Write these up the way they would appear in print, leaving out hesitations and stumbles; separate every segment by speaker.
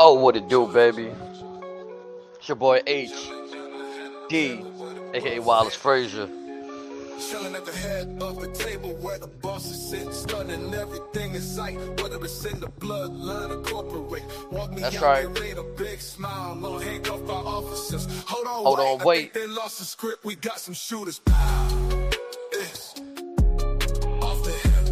Speaker 1: Oh, what it do, baby? It's your boy HD, aka Wallace Frazier.
Speaker 2: Chilling at the head of the table where the bosses sit, stunning everything in sight, whether it's in the bloodline or corporate. Walk me
Speaker 1: That's
Speaker 2: out
Speaker 1: right.
Speaker 2: there, made a big smile, little handcuff by officers. Hold
Speaker 1: Hold
Speaker 2: on,
Speaker 1: on,
Speaker 2: I
Speaker 1: wait.
Speaker 2: think they lost the script. We got some shooters. Pow. It's off the hip.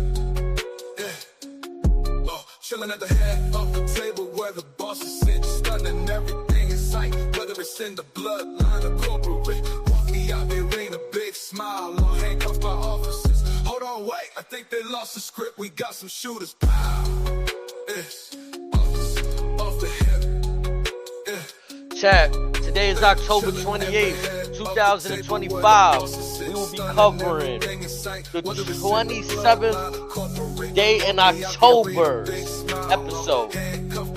Speaker 2: Yeah. Oh, chilling at the head of the table where the bosses sit, stunning everything in sight, whether it's in the bloodline or corporate. Walk me out there, ain't a big smile, little handcuffs by officers. Hold on, wait, I think they lost the script. We got some shooters. Pow. It's off the hip. Yeah.
Speaker 1: Chat, today is October 28th, 2025. We will be covering the 27th day in October episode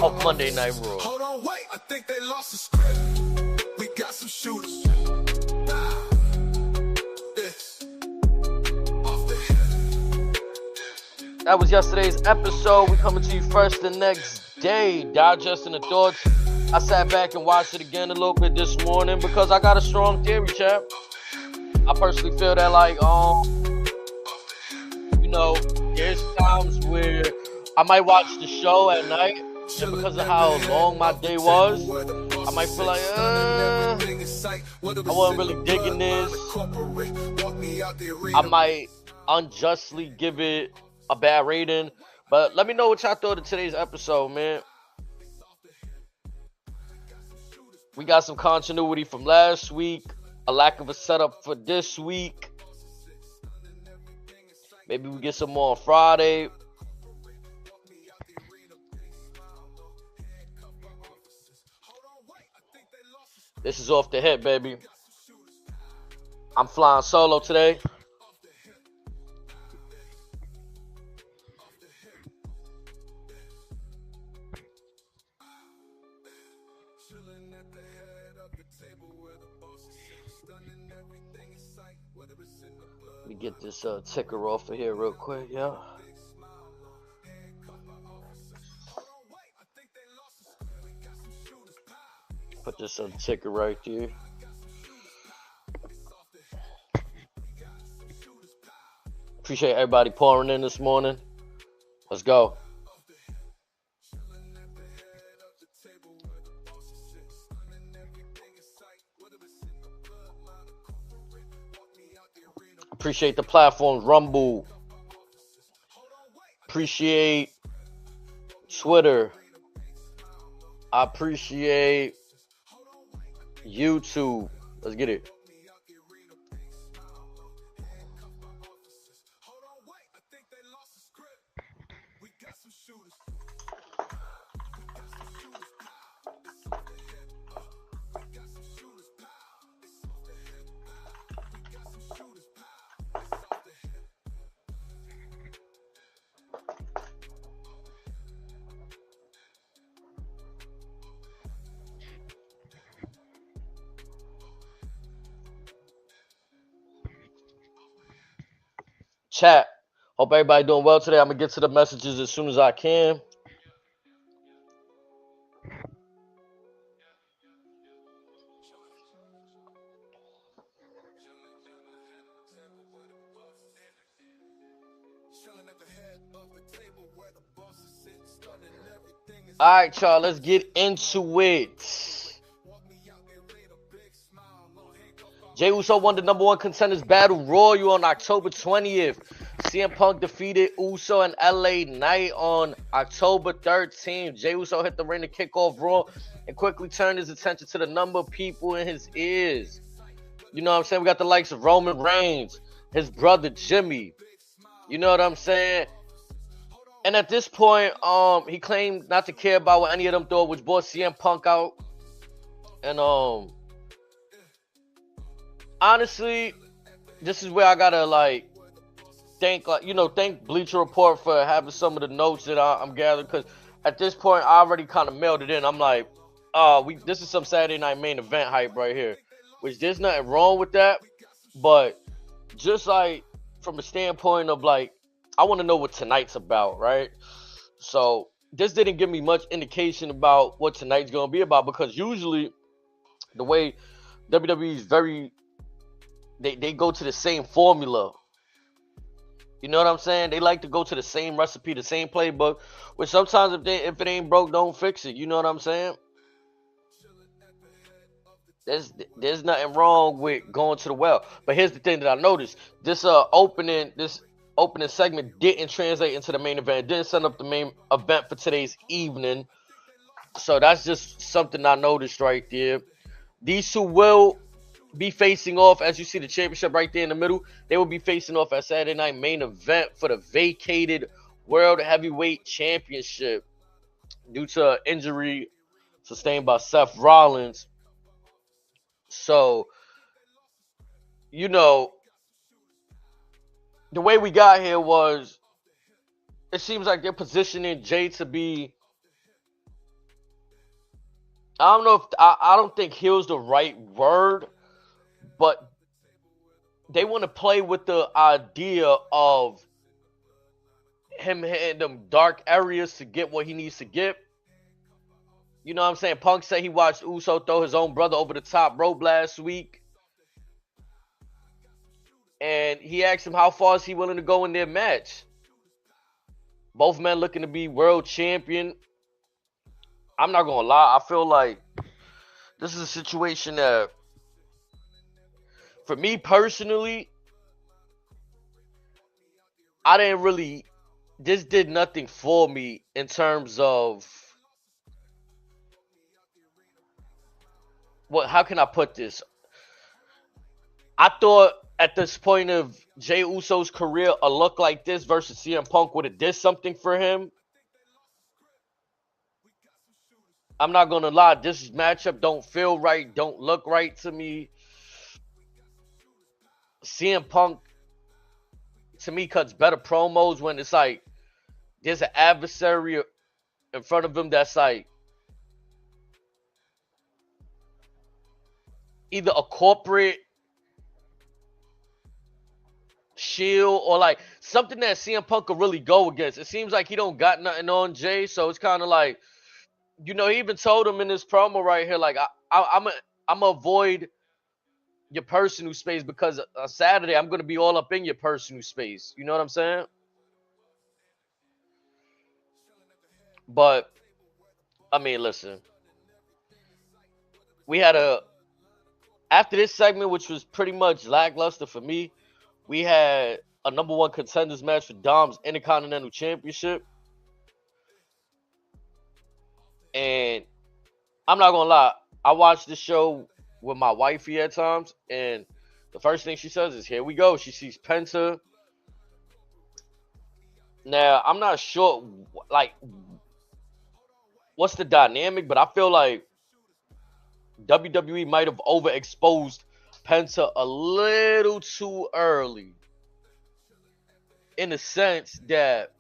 Speaker 1: of Monday Night Raw.
Speaker 2: Hold on, wait, I think they lost the script. We got some shooters.
Speaker 1: That was yesterday's episode. We coming to you first the next day, digesting the thoughts. I sat back and watched it again a little bit this morning because I got a strong theory, chap. I personally feel that, there's times where I might watch the show at night, and because of how long my day was, I might feel like, I wasn't really digging this. I might unjustly give it a bad rating. But let me know what y'all thought of today's episode, man. We got some continuity from last week, a lack of a setup for this week. Maybe we get some more on Friday. This is Off the Hip, baby. I'm flying solo today. Let me get this ticker off of here real quick, yeah. Put this on ticker right there. Appreciate everybody pouring in this morning. Let's go. Appreciate the platforms, Rumble. Appreciate Twitter. I appreciate YouTube. Let's get it. Chat. Hope everybody doing well today. I'm going to get to the messages as soon as I can. All right, y'all. Let's get into it. Jey Uso won the #1 Contenders Battle Royal on October 20th. CM Punk defeated Uso and LA Knight on October 13th. Jey Uso hit the ring to kick off Raw and quickly turned his attention to the number of people in his ears. You know what I'm saying? We got the likes of Roman Reigns, his brother Jimmy. You know what I'm saying? And at this point, he claimed not to care about what any of them thought, which brought CM Punk out. And honestly, this is where I gotta thank Bleacher Report for having some of the notes that I'm gathering, because at this point I already kind of mailed it in. I'm like, this is some Saturday Night Main Event hype right here, which there's nothing wrong with that, but just from the standpoint of I want to know what tonight's about, right? So this didn't give me much indication about what tonight's gonna be about, because usually the way WWE is they go to the same formula. You know what I'm saying? They like to go to the same recipe, the same playbook. Which sometimes if it ain't broke, don't fix it. You know what I'm saying? There's nothing wrong with going to the well. But here's the thing that I noticed: this opening segment didn't translate into the main event. It didn't set up the main event for today's evening. So that's just something I noticed right there. These two will be facing off, as you see the championship right there in the middle. They will be facing off at Saturday night main event for the vacated World Heavyweight Championship due to an injury sustained by Seth Rollins. So, you know, the way we got here was, it seems like they're positioning Jay to be, I don't know if I don't think heel's the right word, but they want to play with the idea of him hitting them dark areas to get what he needs to get. You know what I'm saying? Punk said he watched Uso throw his own brother over the top rope last week. And he asked him how far is he willing to go in their match. Both men looking to be world champion. I'm not going to lie. I feel like this is a situation that, for me personally, this did nothing for me in terms of, how can I put this? I thought at this point of Jey Uso's career, a look like this versus CM Punk would have did something for him. I'm not going to lie. This matchup don't feel right, don't look right to me. CM Punk, to me, cuts better promos when it's like there's an adversary in front of him that's like either a corporate shield or like something that CM Punk could really go against. It seems like he don't got nothing on Jay, so it's kind of like, he even told him in this promo right here, like, I'm gonna avoid your personal space because on Saturday I'm gonna be all up in your personal space. You know what I'm saying? But I mean, listen, we had after this segment, which was pretty much lackluster for me, we had a number one contenders match for Dom's Intercontinental Championship. And I'm not going to lie, I watched this show with my wifey at times, and the first thing she says is, here we go. She sees Penta. Now, I'm not sure, like, what's the dynamic, but I feel like WWE might have overexposed Penta a little too early, in the sense that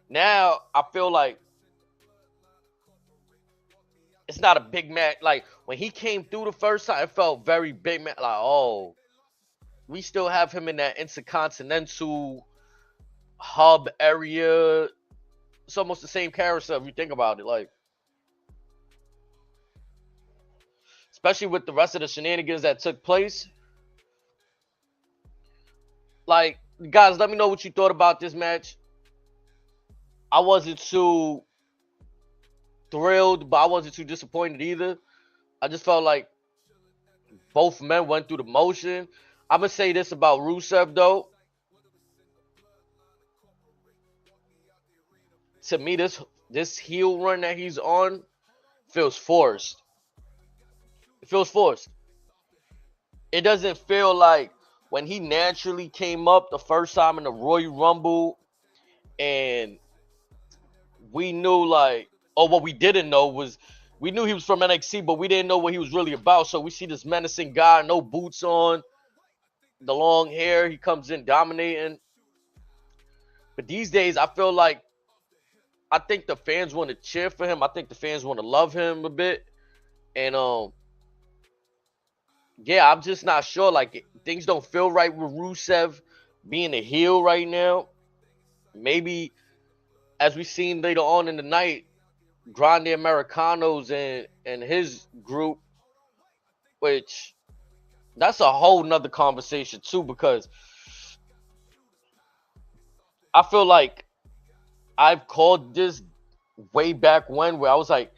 Speaker 1: now I feel like it's not a big match. Like, when he came through the first time, it felt very big match. Like, oh, we still have him in that intercontinental hub area. It's almost the same carousel if you think about it. Like, especially with the rest of the shenanigans that took place. Like, guys, let me know what you thought about this match. I wasn't too thrilled, but I wasn't too disappointed either. I just felt like both men went through the motion. I'm going to say this about Rusev, though. To me, this heel run that he's on feels forced. It feels forced. It doesn't feel like when he naturally came up the first time in the Royal Rumble, and we knew, like, or what we didn't know was, we knew he was from NXT, but we didn't know what he was really about. So we see this menacing guy, no boots on, the long hair, he comes in dominating. But these days, I feel like, I think the fans want to cheer for him. I think the fans want to love him a bit. And, yeah, I'm just not sure. Like, things don't feel right with Rusev being a heel right now. Maybe as we seen later on in the night, Grande Americanos and his group, which that's a whole nother conversation too, because I feel like I've called this way back when, where I was like,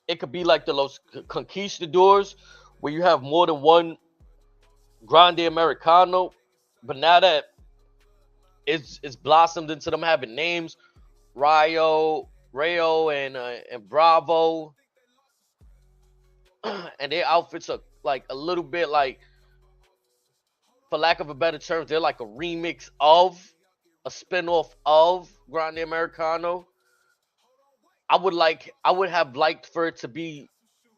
Speaker 1: it could be like the Los Conquistadors, where you have more than one Grande Americano, but now that it's blossomed into them having names, Rayo, and Bravo, and their outfits are like a little bit like, for lack of a better term, they're like a remix of, a spinoff of Grande Americano. I would have liked for it to be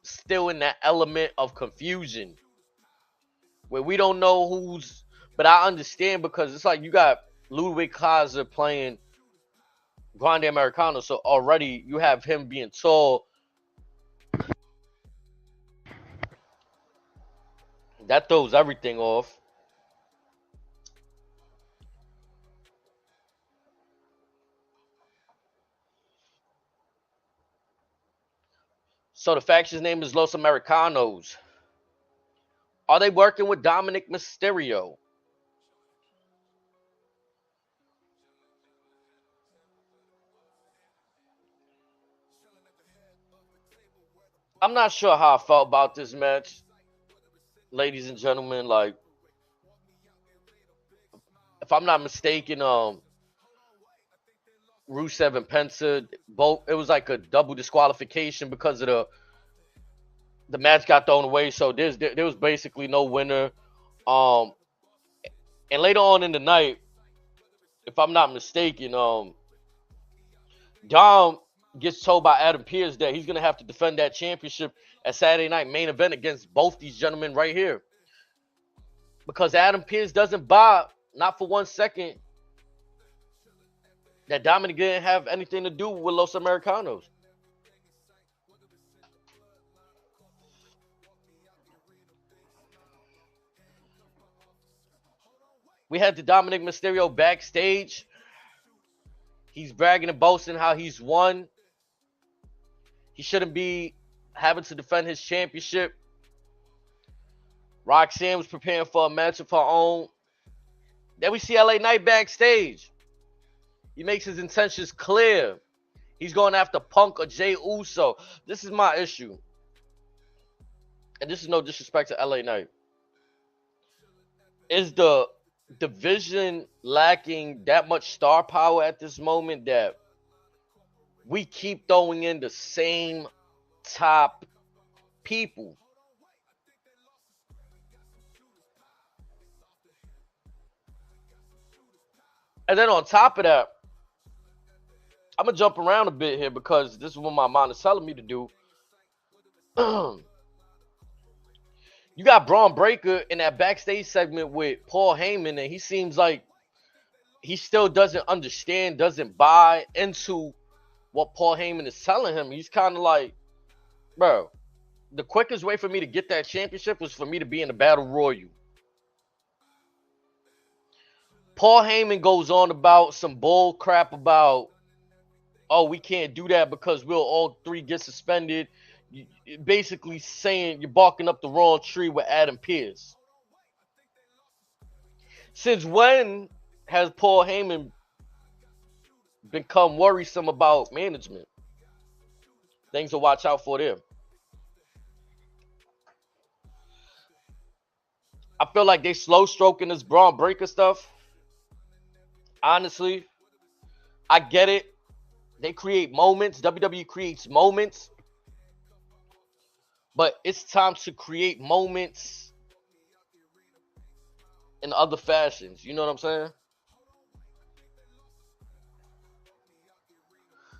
Speaker 1: still in that element of confusion, where we don't know who's. But I understand, because it's like you got Ludwig Kaiser playing Grande Americano, so already you have him being tall. That throws everything off. So the faction's name is Los Americanos. Are they working with Dominic Mysterio? I'm not sure how I felt about this match, ladies and gentlemen. Like, if I'm not mistaken, Rusev and Penta, both, it was like a double disqualification because of the match got thrown away. So there was basically no winner. And later on in the night, if I'm not mistaken, Dom gets told by Adam Pearce that he's gonna have to defend that championship at Saturday Night Main Event against both these gentlemen right here, because Adam Pearce doesn't buy, not for 1 second, that Dominic didn't have anything to do with Los Americanos. We had the Dominic Mysterio backstage. He's bragging and boasting how he's won. He shouldn't be having to defend his championship. Roxanne was preparing for a match of her own. Then we see LA Knight backstage. He makes his intentions clear. He's going after Punk or Jey Uso. This is my issue. And this is no disrespect to LA Knight. Is the division lacking that much star power at this moment that we keep throwing in the same top people? And then on top of that, I'm going to jump around a bit here because this is what my mind is telling me to do. You got Braun Breaker in that backstage segment with Paul Heyman, and he seems like he still doesn't understand, doesn't buy into what Paul Heyman is telling him. He's kind of like, bro, the quickest way for me to get that championship was for me to be in the Battle Royal. Paul Heyman goes on about some bull crap about, oh, we can't do that because we'll all three get suspended. Basically saying you're barking up the wrong tree with Adam Pearce. Since when has Paul Heyman become worrisome about management? Things to watch out for there. I feel like they slow stroking this Braun Breaker stuff. Honestly, I get it. They create moments. WWE creates moments. But it's time to create moments in other fashions. You know what I'm saying?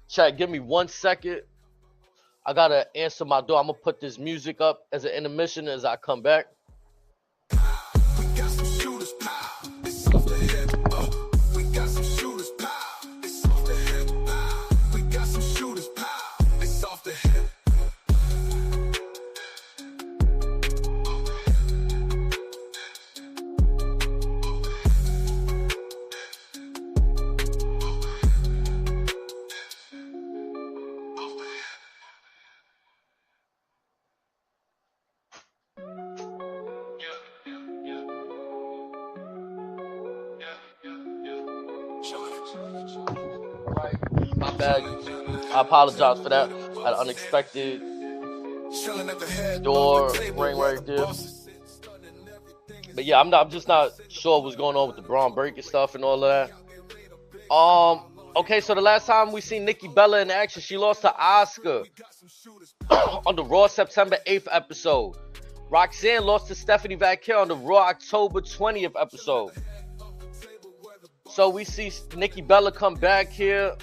Speaker 1: Chat, give me 1 second. I got to answer my door. I'm going to put this music up as an intermission as I come back.
Speaker 2: We got some shooters, pow. It's off the hip. We got some shooters, pow. It's off the hip. We got some shooters, pow. It's off the hip.
Speaker 1: My bad. I apologize for that. An unexpected door ring right there. But yeah, I'm just not sure what's going on with the Braun Breaker stuff and all of that. Okay, so the last time we seen Nikki Bella in action, she lost to Asuka on the Raw September 8th episode. Roxanne lost to Stephanie Vaquer on the Raw October 20th episode. So we see Nikki Bella come back here.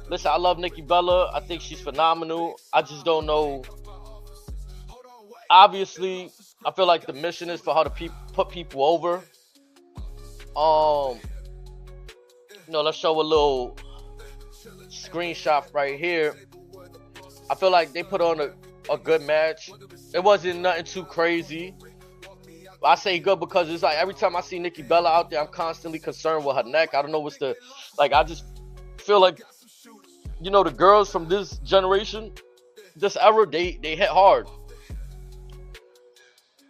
Speaker 1: Listen, I love Nikki Bella. I think she's phenomenal. I just don't know. Obviously, I feel like the mission is for her to put people over. Let's show a little screenshot right here. I feel like they put on a good match. It wasn't nothing too crazy. I say good because it's like every time I see Nikki Bella out there, I'm constantly concerned with her neck. I don't know what's the, like, I just feel like, the girls from this generation, this era, they hit hard.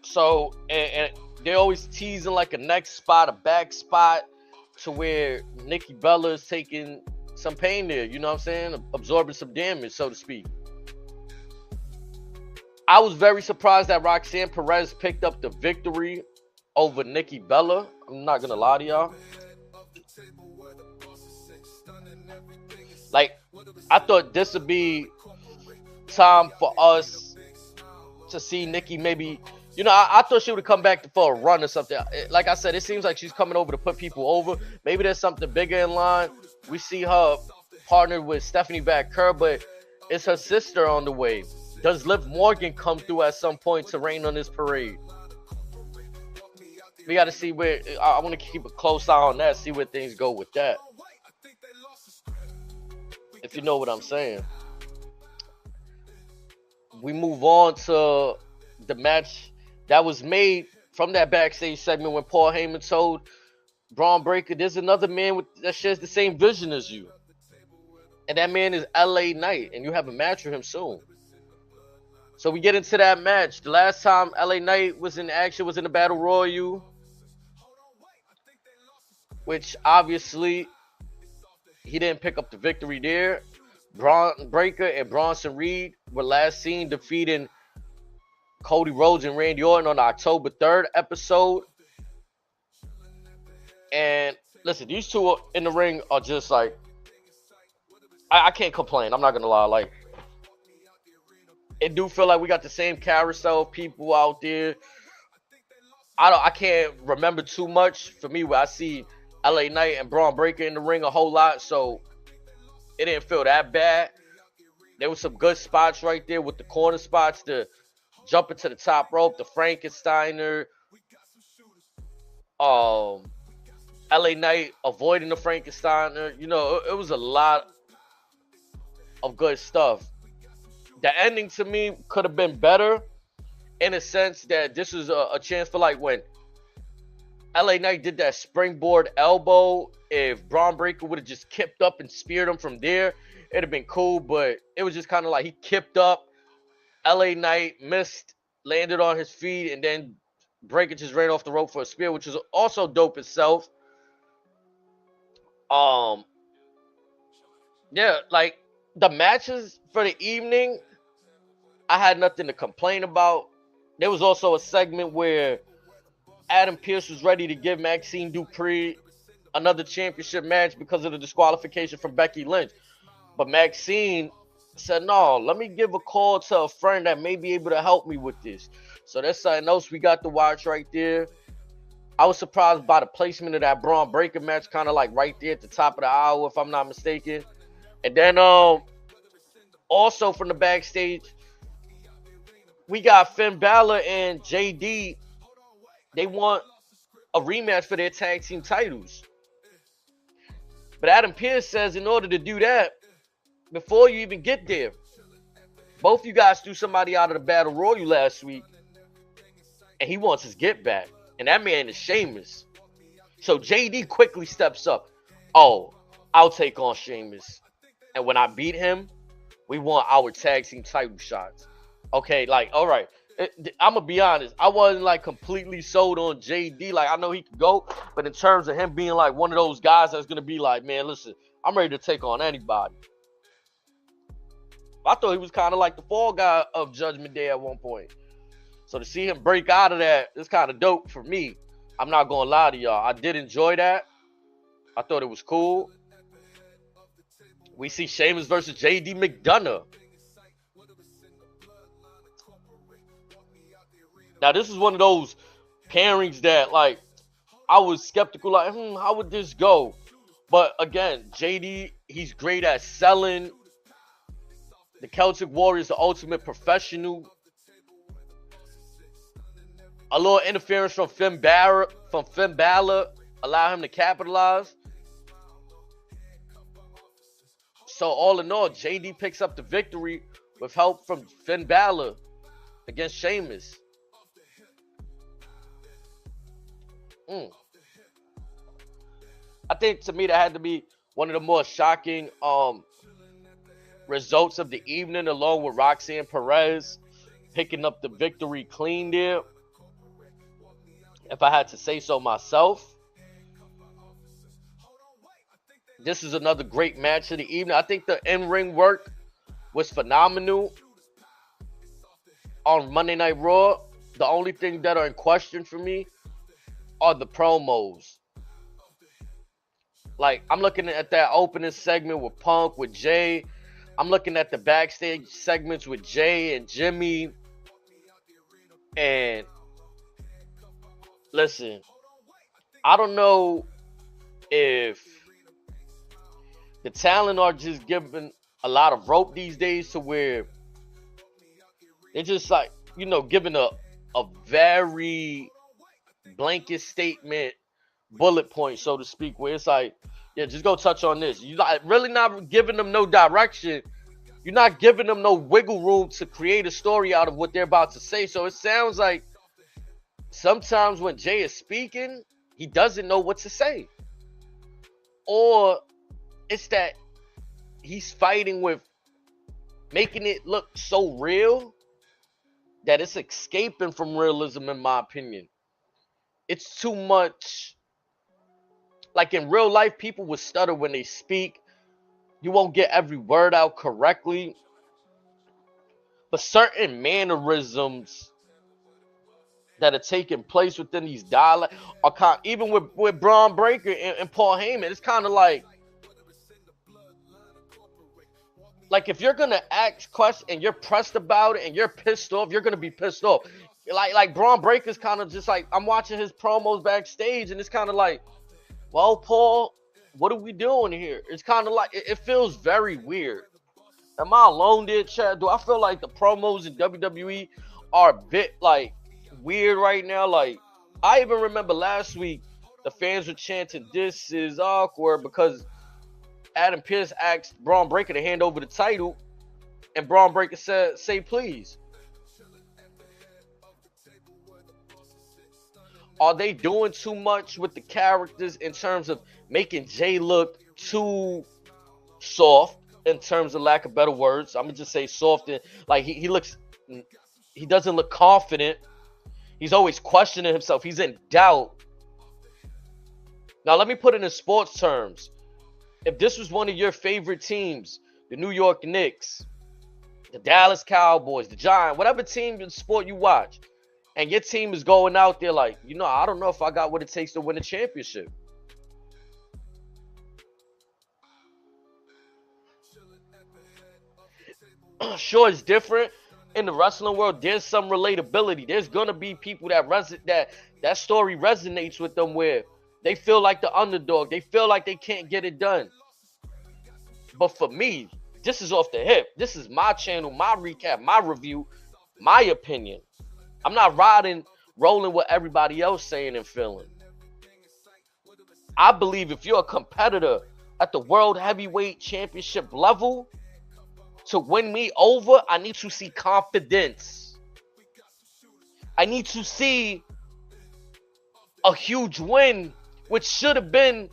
Speaker 1: So, and they're always teasing like a neck spot, a back spot, to where Nikki Bella is taking some pain there, you know what I'm saying? Absorbing some damage, so to speak. I was very surprised that Roxanne Perez picked up the victory over Nikki Bella. I'm not going to lie to y'all. Like, I thought this would be time for us to see Nikki maybe, I thought she would come back for a run or something. Like I said, it seems like she's coming over to put people over. Maybe there's something bigger in line. We see her partnered with Stephanie Vaquer, but it's her sister on the way. Does Liv Morgan come through at some point to rain on this parade? We got to see where. I want to keep a close eye on that, see where things go with that. If you know what I'm saying. We move on to the match that was made from that backstage segment when Paul Heyman told Braun Breaker, there's another man that shares the same vision as you. And that man is LA Knight, and you have a match with him soon. So we get into that match. The last time LA Knight was in action was in the Battle Royal, which obviously he didn't pick up the victory there. Braun Breaker and Bronson Reed were last seen defeating Cody Rhodes and Randy Orton on the October 3rd episode. And listen, these two in the ring are just like, I can't complain. I'm not going to lie. Like, it do feel like we got the same carousel of people out there. I can't remember too much for me where I see LA Knight and Braun Breaker in the ring a whole lot, so it didn't feel that bad. There was some good spots right there with the corner spots, the jumping to the top rope, the Frankensteiner, LA Knight avoiding the Frankensteiner. It was a lot of good stuff. The ending to me could have been better in a sense that this is a chance for like when LA Knight did that springboard elbow. If Braun Breaker would have just kipped up and speared him from there, it'd have been cool. But it was just kind of like he kipped up. LA Knight missed, landed on his feet, and then Breaker just ran off the rope for a spear, which is also dope itself. Yeah, like the matches for the evening, I had nothing to complain about. There was also a segment where Adam Pearce was ready to give Maxine Dupree another championship match because of the disqualification from Becky Lynch. But Maxine said, no, let me give a call to a friend that may be able to help me with this. So that's something else we got to watch right there. I was surprised by the placement of that Braun Breaker match, kind of like right there at the top of the hour, if I'm not mistaken. And then also from the backstage, we got Finn Balor and JD. They want a rematch for their tag team titles. But Adam Pearce says in order to do that, before you even get there, both you guys threw somebody out of the Battle Royal last week, and he wants his get back. And that man is Sheamus. So JD quickly steps up. Oh, I'll take on Sheamus. And when I beat him, we want our tag team title shots. Okay, like, all right. I'm gonna be honest. I wasn't like completely sold on JD. Like I know he could go, but in terms of him being like one of those guys that's gonna be like, man, listen, I'm ready to take on anybody. I thought he was kind of like the fall guy of Judgment Day at one point. So to see him break out of that, it's kind of dope for me. I'm not gonna lie to y'all. I did enjoy that. I thought it was cool. We see Sheamus versus JD McDonough. Now this is one of those pairings that like I was skeptical, like, how would this go? But again, JD, he's great at selling. The Celtic Warrior is the ultimate professional. A little interference from Finn Balor allow him to capitalize. So all in all, JD picks up the victory with help from Finn Balor against Sheamus. I think to me that had to be one of the more shocking results of the evening, along with Roxanne Perez picking up the victory clean there, if I had to say so myself. This is another great match of the evening. I think the in-ring work was phenomenal on Monday Night Raw. The only thing that are in question for me are the promos. Like, I'm looking at that opening segment with Punk, with Jay. I'm looking at the backstage segments with Jay and Jimmy. And listen, I don't know if the talent are just given a lot of rope these days to where they're just like, giving a very blanket statement, bullet point, so to speak, where it's like, yeah, just go touch on this. You're like really not giving them no direction. You're not giving them no wiggle room to create a story out of what they're about to say. So it sounds like sometimes when Jay is speaking, he doesn't know what to say. Or it's that he's fighting with making it look so real that it's escaping from realism, in my opinion. It's too much. Like in real life, people will stutter when they speak. You won't get every word out correctly. But certain mannerisms that are taking place within these dialects are kind, even with Braun Breaker and Paul Heyman, it's kind of like if you're gonna ask questions and you're pressed about it and you're pissed off, you're gonna be pissed off. Like Braun Breaker's kind of just like, I'm watching his promos backstage and it's kind of like, well, Paul, what are we doing here? It's kind of like, it feels very weird. Am I alone there, Chad? Do I feel like the promos in WWE are a bit like weird right now? Like, I even remember last week the fans were chanting, "This is awkward," because Adam Pearce asked Braun Breaker to hand over the title, and Braun Breaker said, "Say please." Are they doing too much with the characters in terms of making Jay look too soft, in terms of lack of better words? I'm gonna just say soft. And like he doesn't look confident. He's always questioning himself. He's in doubt. Now let me put it in sports terms. If this was one of your favorite teams, the New York Knicks, the Dallas Cowboys, the Giants, whatever team in sport you watch, and your team is going out there like, I don't know if I got what it takes to win a championship. Sure, it's different in the wrestling world. There's some relatability. There's gonna be people that story resonates with them, where they feel like the underdog. They feel like they can't get it done. But for me, this is off the hip. This is my channel, my recap, my review, my opinion. I'm not rolling with everybody else saying and feeling. I believe if you're a competitor at the World Heavyweight Championship level, to win me over, I need to see confidence. I need to see a huge win, which should have been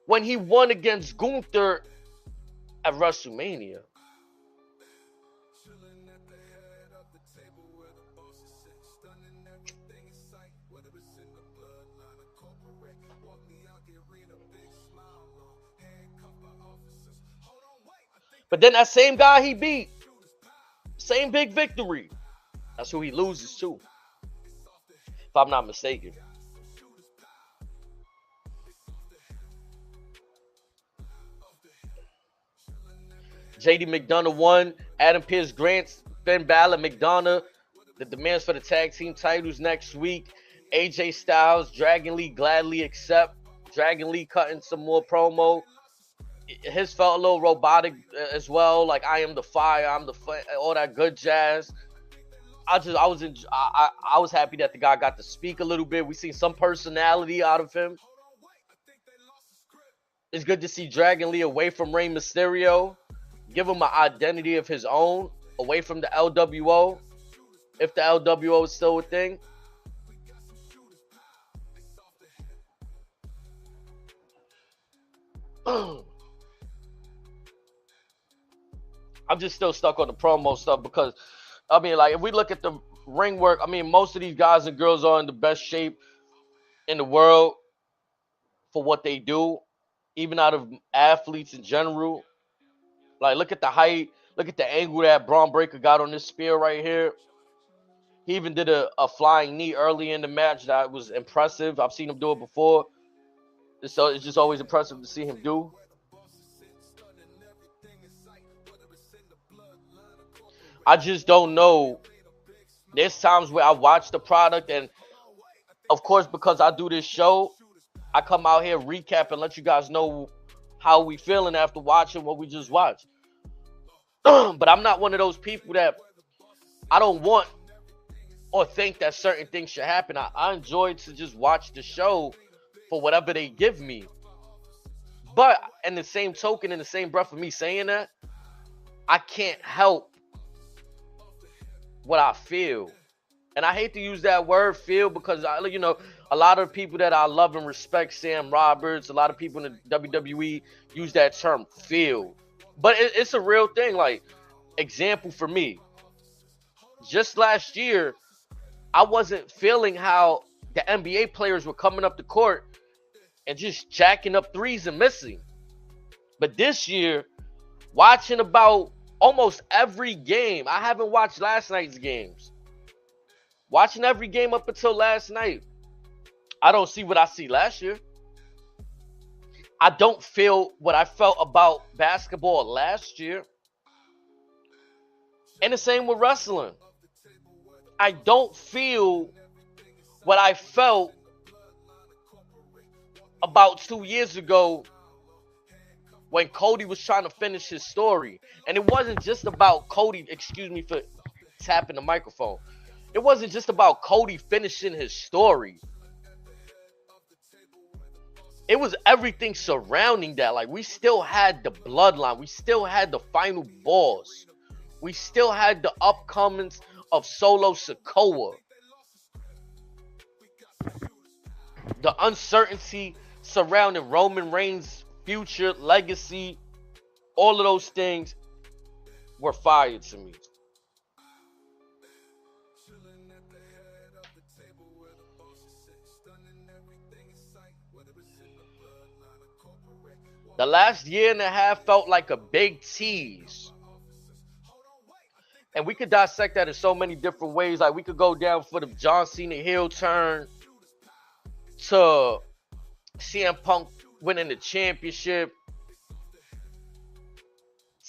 Speaker 1: when he won against Gunther at WrestleMania. But then that same guy he beat, same big victory, that's who he loses to, if I'm not mistaken. JD McDonough won. Adam Pearce grants Finn Balor, McDonough the demands for the tag team titles next week. AJ Styles, Dragon Lee gladly accept. Dragon Lee cutting some more promo. His felt a little robotic as well. Like, I am the fire, I'm the all that good jazz. I was happy that the guy got to speak a little bit. We seen some personality out of him. It's good to see Dragon Lee away from Rey Mysterio. Give him an identity of his own, away from the LWO, if the LWO is still a thing. I'm just still stuck on the promo stuff because, I mean, like, if we look at the ring work, I mean, most of these guys and girls are in the best shape in the world for what they do, even out of athletes in general. Like, look at the height, look at the angle that Braun Breaker got on this spear right here. He even did a flying knee early in the match that was impressive. I've seen him do it before. So it's just always impressive to see him do. I just don't know. There's times where I watch the product, and of course, because I do this show, I come out here, recap, and let you guys know how we feeling after watching what we just watched. But I'm not one of those people that I don't want or think that certain things should happen. I enjoy to just watch the show for whatever they give me. But in the same token, in the same breath of me saying that, I can't help what I feel. And I hate to use that word feel because, a lot of people that I love and respect, Sam Roberts, a lot of people in the WWE use that term feel. But it's a real thing. Like, example for me, just last year, I wasn't feeling how the NBA players were coming up the court and just jacking up threes and missing. But this year, watching about almost every game, I haven't watched last night's games. Watching every game up until last night, I don't see what I see last year. I don't feel what I felt about basketball last year. And the same with wrestling. I don't feel what I felt about 2 years ago when Cody was trying to finish his story. And it wasn't just about Cody, excuse me for tapping the microphone. It wasn't just about Cody finishing his story. It was everything surrounding that. Like, we still had the bloodline. We still had the final boss. We still had the upcomings of Solo Sikoa. The uncertainty surrounding Roman Reigns' future, legacy, all of those things were fire to me. The last year and a half felt like a big tease. And we could dissect that in so many different ways. Like, we could go down for the John Cena heel turn to CM Punk winning the championship,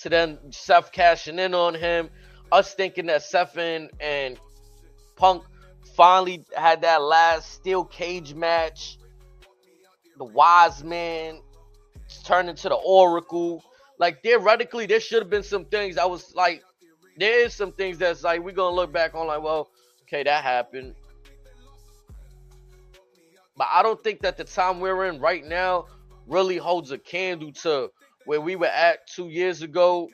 Speaker 1: to then Seth cashing in on him, us thinking that Seth and Punk finally had that last steel cage match, the wise man turned into the Oracle. Like, theoretically, there should have been some things that was like, there is some things that's like, we're going to look back on like, well, okay, that happened. But I don't think that the time we're in right now really holds a candle to where we were at 2 years ago,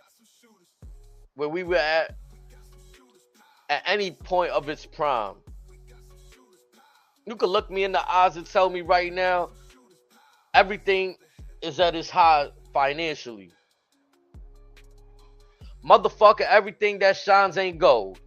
Speaker 1: where we were at any point of its prime. You can look me in the eyes and tell me right now, everything is at its high financially. Motherfucker, everything that shines ain't gold.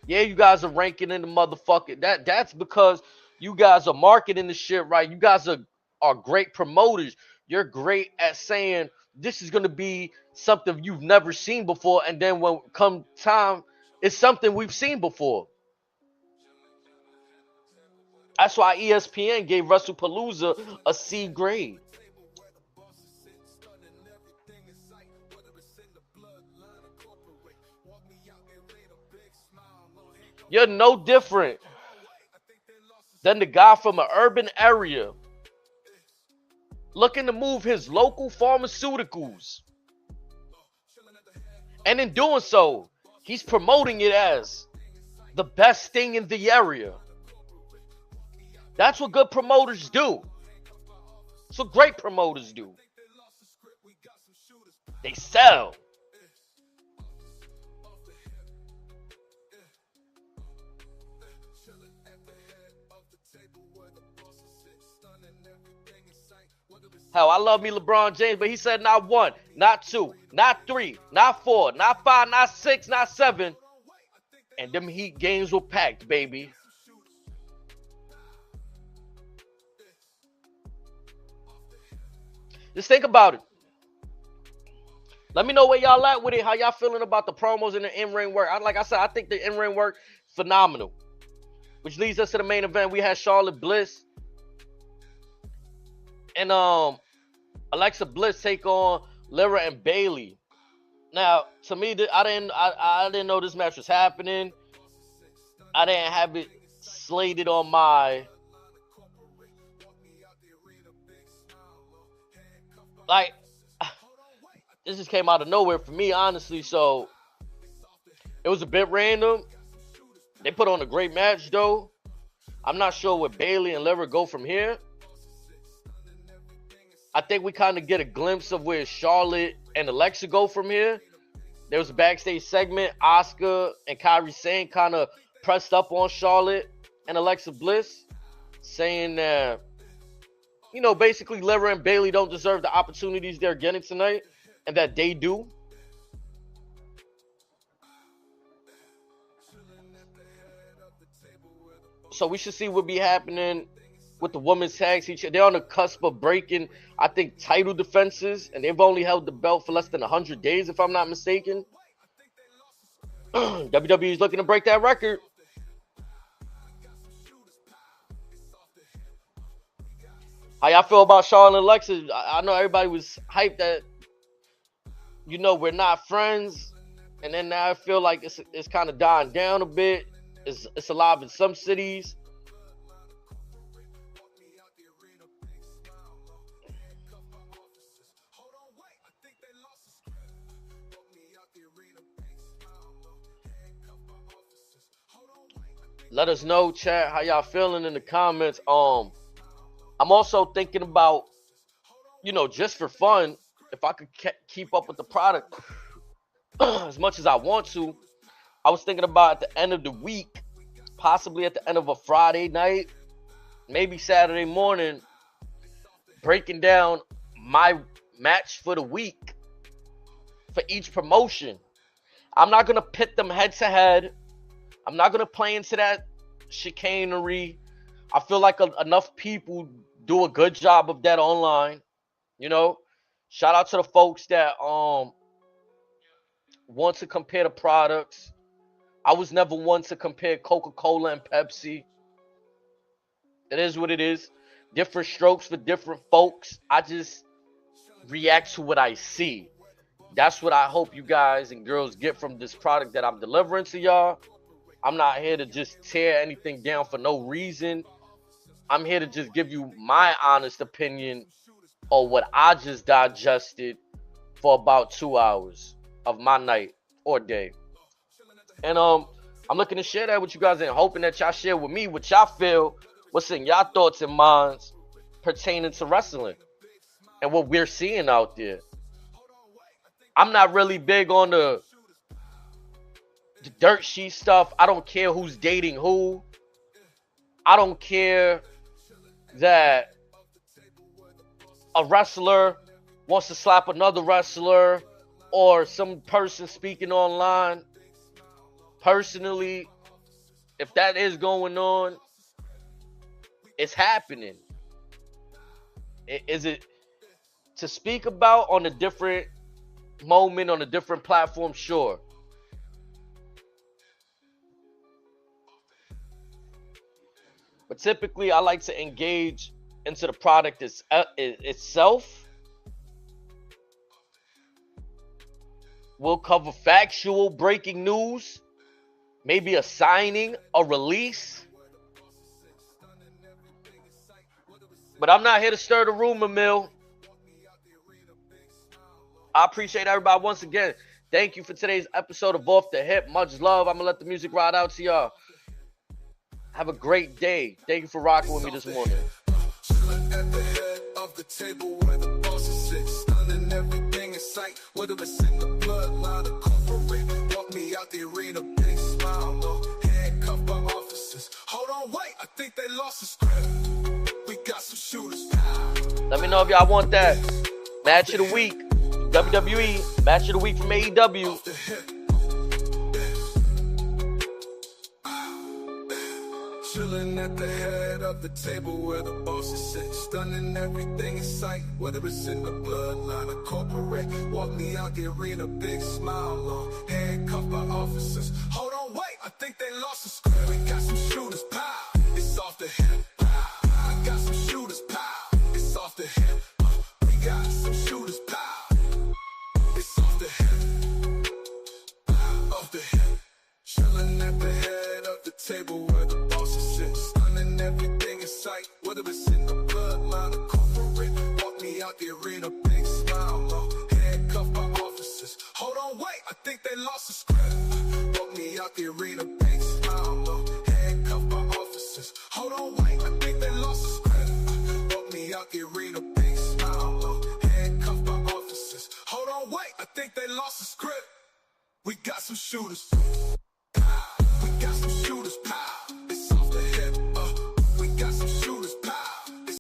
Speaker 1: Yeah, you guys are ranking in the motherfucker. That's because you guys are marketing the shit right. You guys are great promoters. You're great at saying this is going to be something you've never seen before, and then when come time, it's something we've seen before. That's why ESPN gave WrestlePalooza a C grade. You're no different than the guy from an urban area looking to move his local pharmaceuticals. And in doing so, he's promoting it as the best thing in the area. That's what good promoters do. That's what great promoters do. They sell. Hell, I love me LeBron James, but he said not one, not two, not three, not four, not five, not six, not seven. And them Heat games were packed, baby. Just think about it. Let me know where y'all at with it. How y'all feeling about the promos and the in-ring work? Like I said, I think the in-ring work, phenomenal. Which leads us to the main event. We had Charlotte Bliss and Alexa Bliss take on Lyra and Bayley. Now, to me, I didn't know this match was happening. I didn't have it slated on my this just came out of nowhere for me, honestly. So it was a bit random. They put on a great match, though. I'm not sure where Bayley and Lyra go from here. I think we kind of get a glimpse of where Charlotte and Alexa go from here. There was a backstage segment. Asuka and Kairi Sane kind of pressed up on Charlotte and Alexa Bliss, saying that, you know, basically Lyra and Bayley don't deserve the opportunities they're getting tonight, and that they do. So we should see what be happening with the women's tags. They're on the cusp of breaking, I think, title defenses, and they've only held the belt for less than 100 days, if I'm not mistaken. WWE is looking to break that record. How y'all feel about Charlotte and Alexa? I know everybody was hyped that, you know, we're not friends, and then now I feel like it's kind of dying down a bit. It's alive in some cities. Let us know, chat, how y'all feeling in the comments. I'm also thinking about, you know, just for fun, if I could keep up with the product as much as I want to, I was thinking about at the end of the week, possibly at the end of a Friday night, maybe Saturday morning, breaking down my match for the week for each promotion. I'm not going to pit them head to head. I'm not going to play into that chicanery. I feel like enough people do a good job of that online. You know, shout out to the folks that want to compare the products. I was never one to compare Coca-Cola and Pepsi. It is what it is. Different strokes for different folks. I just react to what I see. That's what I hope you guys and girls get from this product that I'm delivering to y'all. I'm not here to just tear anything down for no reason. I'm here to just give you my honest opinion on what I just digested for about 2 hours of my night or day. And I'm looking to share that with you guys and hoping that y'all share with me what y'all feel, what's in y'all thoughts and minds pertaining to wrestling and what we're seeing out there. I'm not really big on the dirt sheet stuff. I don't care who's dating who. I don't care that a wrestler wants to slap another wrestler or some person speaking online. Personally, if that is going on, it's happening. Is it to speak about on a different moment, on a different platform, sure. But typically, I like to engage into the product itself. We'll cover factual breaking news, maybe a signing, a release. But I'm not here to stir the rumor mill. I appreciate everybody once again. Thank you for today's episode of Off the Hip. Much love. I'm going to let the music ride out to y'all. Have a great day. Thank you for rocking with me this morning.
Speaker 2: At the head of the table where the bosses sit, stunning everything in sight, whether it's in the bloodline or corporate. Walk me out the arena, big smile, no handcuffed by officers. Hold on, wait, I think they lost the script. We got some shooters.
Speaker 1: Let me know if y'all want that match of the week. WWE match of the week from AEW.
Speaker 2: Off the hip. Chilling at the head of the table where the bosses sit, stunning everything in sight, whether it's in the bloodline or corporate. Walk me out the arena, big smile on, handcuffed by officers. Hold on, wait, I think they lost the script. We got some shooters, pow, it's off the hip. I got some shooters, pow, it's off the hip. We got some shooters, pow, it's off the hip. Off the hip. Chilling at the head of the table where the bosses sit, stunning everything in sight, whether it's in the bloodline or corporate. Walk me out the arena, big smile, low, handcuffed by officers. Hold on, wait, I think they lost the script. Walk me out the arena, big smile, low, handcuffed by officers. Hold on, wait, I think they lost the script. Walk me out the arena, big smile, low, handcuffed by officers. Hold on, wait, I think they lost the script. We got some shooters. We got some